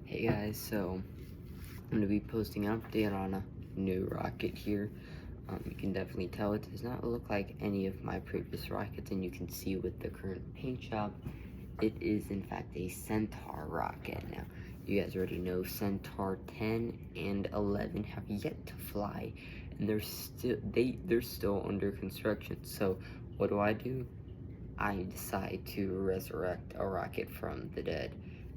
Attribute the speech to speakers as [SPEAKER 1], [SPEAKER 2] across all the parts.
[SPEAKER 1] Hey guys, so I'm going to be posting an update on a new rocket here. You can definitely tell it does not look like any of my previous rockets, and you can see with the current paint job, it is in fact a Centar rocket. Now, you guys already know Centar 10 and 11 have yet to fly, and they're still under construction. So what do? I decide to resurrect a rocket from the dead.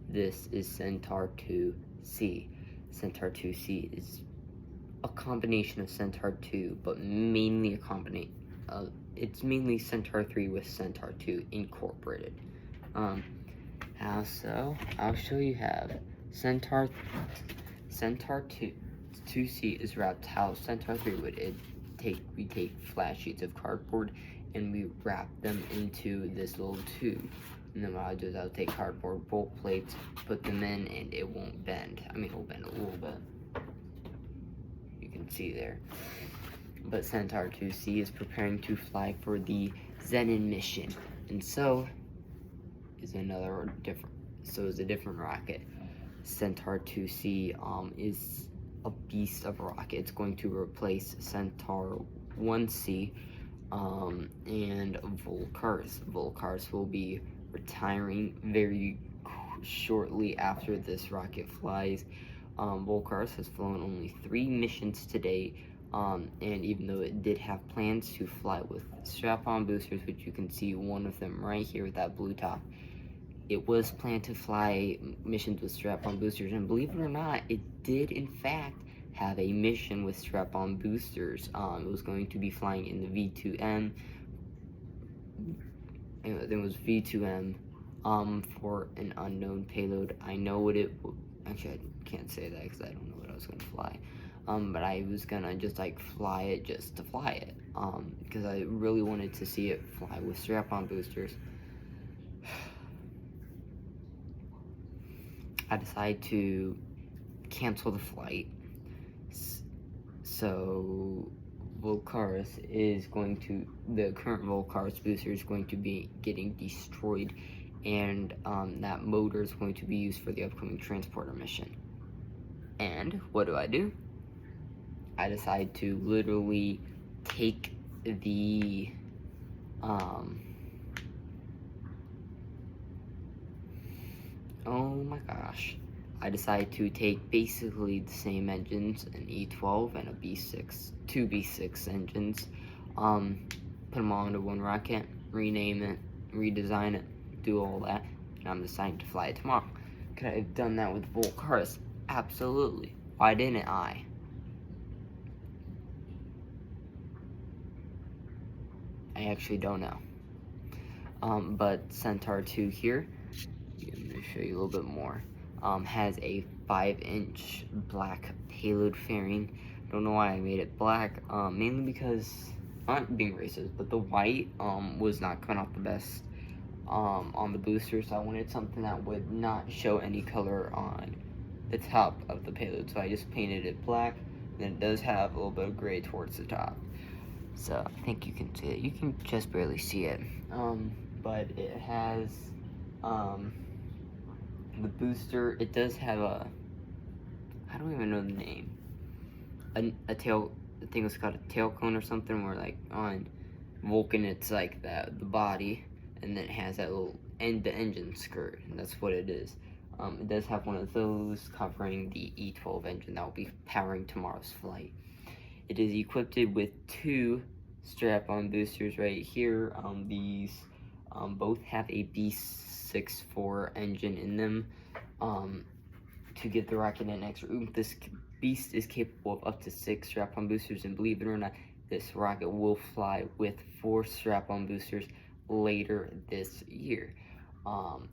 [SPEAKER 1] This is Centar 2C. Centar 2C is a combination of Centar 2, but mainly a combination. It's mainly Centar 3 with Centar 2 incorporated. How so? I'll show you how. Centar 2C is wrapped how Centar 3 would. We take flat sheets of cardboard and we wrap them into this little tube. And then what I'll do is I'll take cardboard bolt plates, put them in, and it won't bend. I mean, it will bend a little bit. You can see there. But Centar 2C is preparing to fly for the Zenon mission. And so is a different rocket. Centar 2C is a beast of a rocket. It's going to replace Centar 1C and Volcars. Volcars will be retiring very shortly after this rocket flies. Volcars has flown only 3 missions today, and even though it did have plans to fly with strap-on boosters, which you can see one of them right here with that blue top, it was planned to fly missions with strap-on boosters, and believe it or not, it did in fact have a mission with strap-on boosters. It was going to be flying in the V2M. It was V2M for an unknown payload. I know what it. Actually, I can't say that because I don't know what I was going to fly. But I was gonna just like fly it just to fly it. Because I really wanted to see it fly with strap-on boosters. I decided to cancel the flight. So Volcars is going to, the current Volcars booster is going to be getting destroyed, and that motor is going to be used for the upcoming transporter mission. And what do? I decide to literally take the oh my gosh. I decided to take basically the same engines, an E12 and a B6, 2 B6 engines, put them all into one rocket, rename it, redesign it, do all that, and I'm deciding to fly it tomorrow. Could I have done that with Volcars? Absolutely. Why didn't I? I actually don't know. But Centar 2 here, I'm going to show you a little bit more. Has a 5-inch black payload fairing. Don't know why I made it black, mainly because, not being racist, but the white was not coming off the best on the booster, so I wanted something that would not show any color on the top of the payload, so I just painted it black. And it does have a little bit of gray towards the top, so I think you can see it. You can just barely see it, but it has the booster. It does have a, I don't even know the name, a tail, I think it's called a tail cone or something, where like on Vulcan it's like that, the body, and then it has that little the engine skirt, and that's what it is. It does have one of those covering the E12 engine that will be powering tomorrow's flight. It is equipped with 2 strap-on boosters right here. These both have a B64 engine in them to give the rocket an extra oomph. This beast is capable of up to 6 strap-on boosters, and believe it or not, this rocket will fly with 4 strap-on boosters later this year.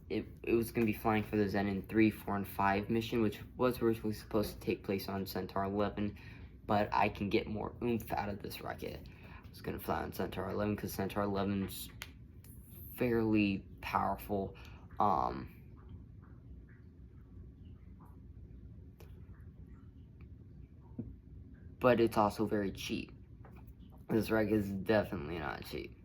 [SPEAKER 1] It was going to be flying for the Zenon 3, 4, and 5 mission, which was originally supposed to take place on Centar 11, but I can get more oomph out of this rocket. I was going to fly on Centar 11 because Centar 11's fairly powerful. But it's also very cheap. This rocket is definitely not cheap.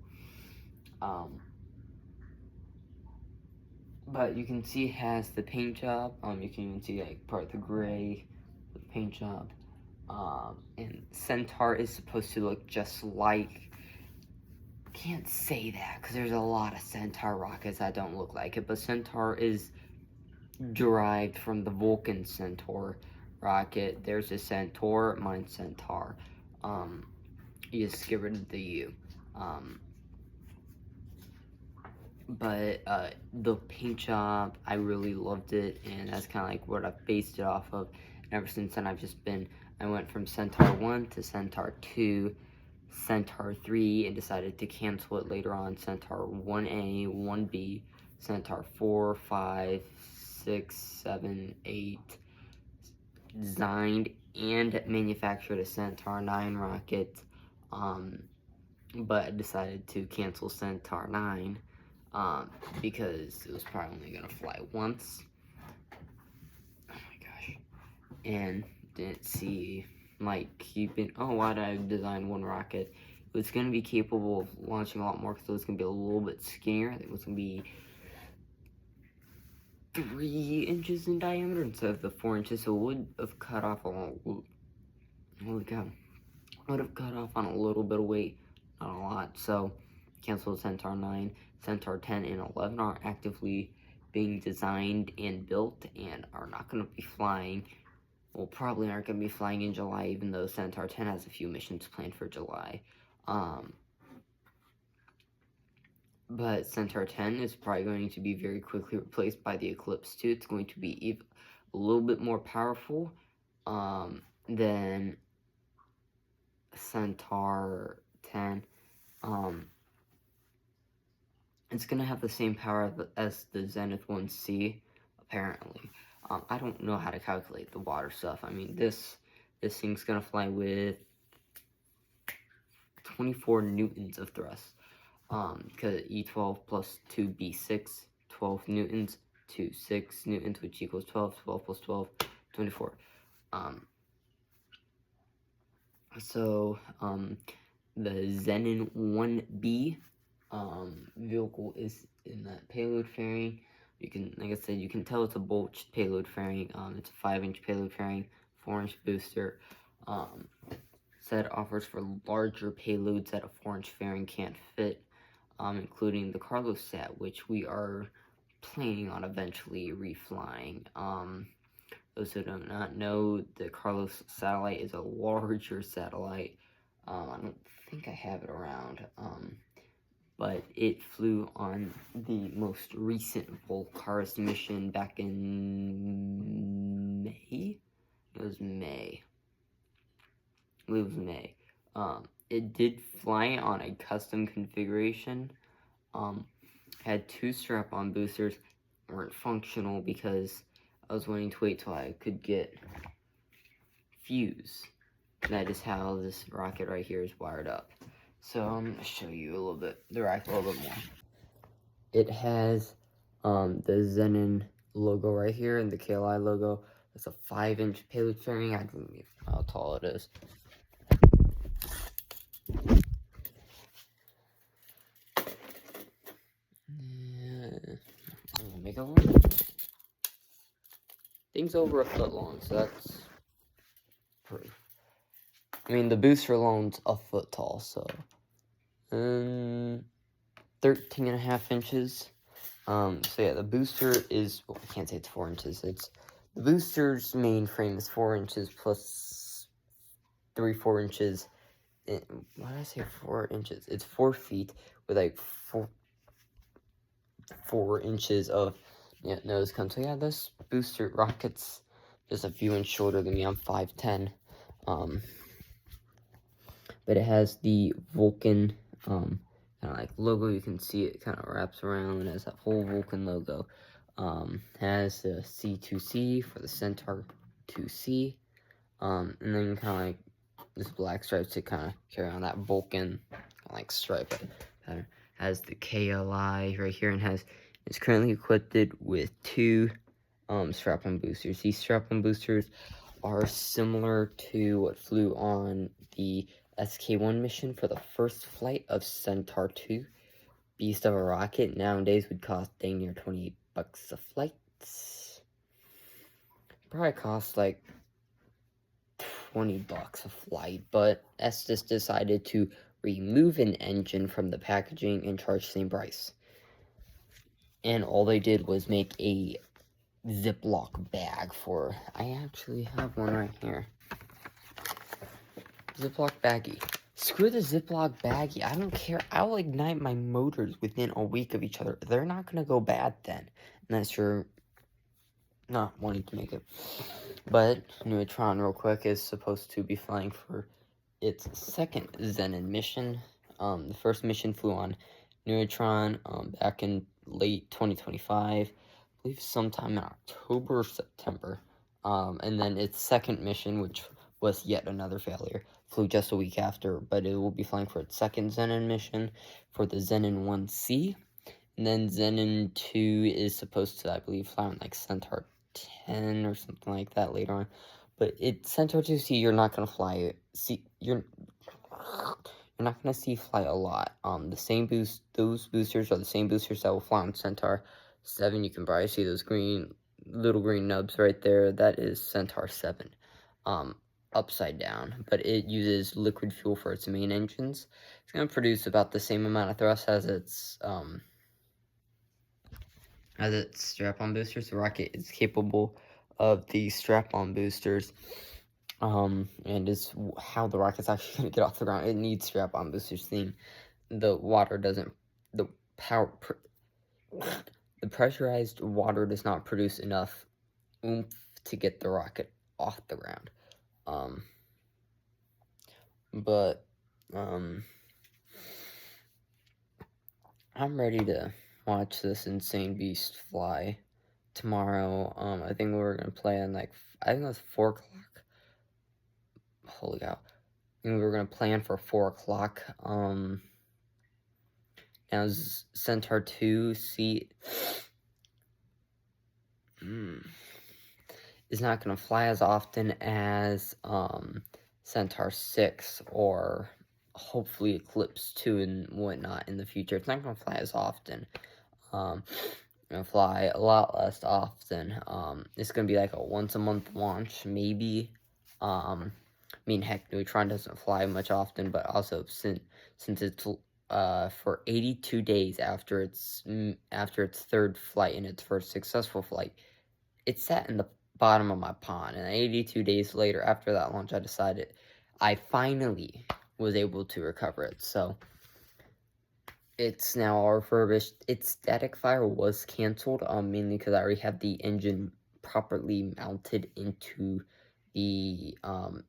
[SPEAKER 1] But you can see it has the paint job. You can even see like part of the gray, the paint job. And Centar is supposed to look just like. Can't say that because there's a lot of Centar rockets that don't look like it. But Centar is derived from the Vulcan Centaur rocket. There's a Centaur, mine's Centar. You just get rid of the U. But the paint job, I really loved it, and that's kind of like what I've based it off of. And ever since then, I went from Centar 1 to Centar 2, Centar 3, and decided to cancel it later on. Centar 1A, 1B, Centar 4, 5, 6, 7, 8, designed and manufactured a Centar 9 rocket, but I decided to cancel Centar 9. Because it was probably only gonna fly once. Oh my gosh. And didn't see, like, keeping, why did I design one rocket? It was gonna be capable of launching a lot more because it was gonna be a little bit skinnier. I think it was gonna be 3 inches in diameter instead of the 4 inches, so it would have cut off on would have cut off on a little bit of weight, not a lot. So canceled Centar 9. Centar 10 and 11 are actively being designed and built and are not going to be flying. Well, probably aren't going to be flying in July, even though Centar 10 has a few missions planned for July. But Centar 10 is probably going to be very quickly replaced by the Eclipse 2. It's going to be a little bit more powerful than Centar 10. It's going to have the same power as the Zenith 1C, apparently. I don't know how to calculate the water stuff. I mean, this thing's going to fly with 24 newtons of thrust. Because E12 plus 2B6, 12 newtons, 6 newtons, which equals 12. 12 plus 12, 24. The Zenin 1B vehicle is in that payload fairing. You can, like I said, you can tell it's a bulged payload fairing. It's a 5-inch payload fairing, 4-inch booster. Said offers for larger payloads that a 4-inch fairing can't fit, including the Carlosat, which we are planning on eventually reflying. Those who do not know, the Carlos satellite is a larger satellite. I don't think I have it around, but it flew on the most recent Volcaris mission back in May. It was May. I believe it was May. It did fly on a custom configuration. Had 2 strap-on boosters, weren't functional because I was waiting to wait till I could get fuse. That is how this rocket right here is wired up. So I'm going to show you a little bit, the rocket a little bit more. It has the Zenin logo right here and the KLI logo. It's a 5-inch payload fairing. I don't know how tall it is. Make it long. Thing's over a foot long, so that's proof. I mean, the booster alone's a foot tall, so 13.5 inches. So yeah, the booster is, well, I can't say it's 4 inches. It's the booster's main frame is 4 inches plus 4 inches. Why did I say 4 inches? It's 4 feet with like 4 inches of nose cone. So yeah, this booster rocket's just a few inches shorter than me. I'm 5'10". But it has the Vulcan kind of like logo. You can see it kind of wraps around. It has that whole Vulcan logo. Has the C2C for the Centar 2C. And then kind of like this black stripes to kind of carry on that Vulcan like stripe pattern. Has the KLI right here and it's currently equipped with 2 strap-on boosters. These strap-on boosters are similar to what flew on the SK-1 mission for the first flight of Centar 2. Beast of a rocket nowadays would cost dang near $28 bucks a flight. Probably cost like $20 a flight, but Estes decided to remove an engine from the packaging and charge the same price. And all they did was make a Ziploc bag for, I actually have one right here. Ziploc baggie. Screw the Ziploc baggie. I don't care. I'll ignite my motors within a week of each other. They're not going to go bad then. Unless you're not wanting to make it. But Neutron, real quick, is supposed to be flying for its second Zenon mission. The first mission flew on Neutron back in late 2025. I believe sometime in October or September. And then its second mission, which was yet another failure, flew just a week after, but it will be flying for its second Zenon mission for the Zenon 1C. And then Zenon 2 is supposed to, I believe, fly on like Centar 10 or something like that later on. But Centar 2C, you're not gonna fly it. You're not gonna see fly a lot. Those boosters are the same boosters that will fly on Centar 7. You can probably see those little green nubs right there. That is Centar 7. Upside down, but it uses liquid fuel for its main engines. It's going to produce about the same amount of thrust as its strap-on boosters. The rocket is capable of the strap-on boosters, and it's how the rocket's actually going to get off the ground. It needs strap-on boosters. The pressurized water does not produce enough oomph to get the rocket off the ground. I'm ready to watch this insane beast fly tomorrow. I think we're gonna play on I think it was 4 o'clock. Holy cow. I think we were gonna plan for 4 o'clock. Now Centar 2C is not gonna fly as often as Centar 6 or hopefully Eclipse 2 and whatnot in the future. It's not going to fly as often. Going to fly a lot less often. It's going to be like a once-a-month launch, maybe. I mean, heck, Neutron doesn't fly much often, but also since it's for 82 days after its third flight and its first successful flight, it sat in the bottom of my pond, and 82 days later after that launch, I finally was able to recover it. So it's now all refurbished. Its static fire was canceled, mainly because I already have the engine properly mounted into the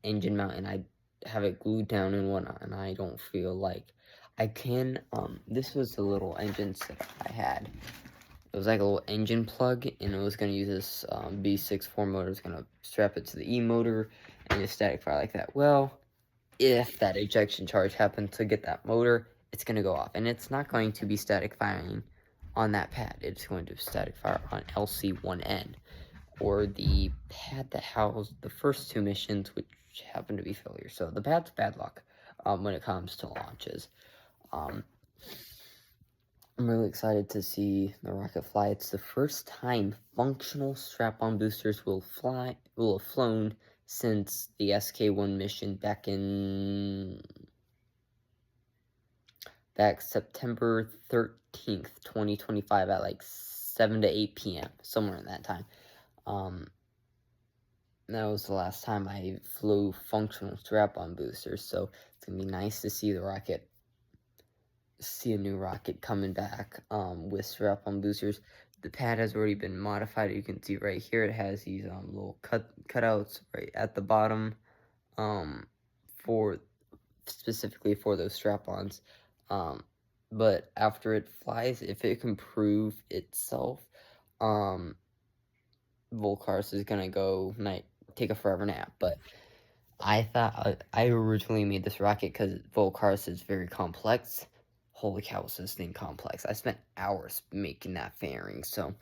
[SPEAKER 1] engine mount, and I have it glued down and whatnot, and I don't feel like I can. This was the little engine set I had. It was like a little engine plug, and it was going to use this B64 motor. It's going to strap it to the E motor and just static fire like that. Well, if that ejection charge happens to get that motor, it's going to go off. And it's not going to be static firing on that pad. It's going to static fire on LC1N, or the pad that housed the first 2 missions, which happened to be failures. So the pad's bad luck when it comes to launches. I'm really excited to see the rocket fly. It's the first time functional strap-on boosters will have flown since the SK-1 mission back September 13th, 2025 at like 7 to 8 p.m., somewhere in that time. That was the last time I flew functional strap-on boosters, so it's going to be nice to see a new rocket coming back with strap-on boosters. The pad has already been modified. You can see right here it has these little cutouts right at the bottom specifically for those strap-ons. But after it flies, if it can prove itself, Volcars is gonna take a forever nap. But I thought I originally made this rocket because Volcars is very complex. Holy cow, is this thing complex. I spent hours making that fairing, so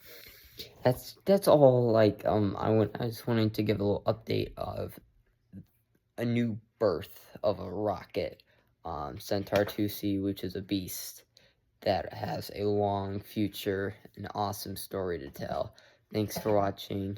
[SPEAKER 1] that's all. I just wanted to give a little update of a new birth of a rocket, Centar 2C, which is a beast. that has a long future, an awesome story to tell. Thanks for watching.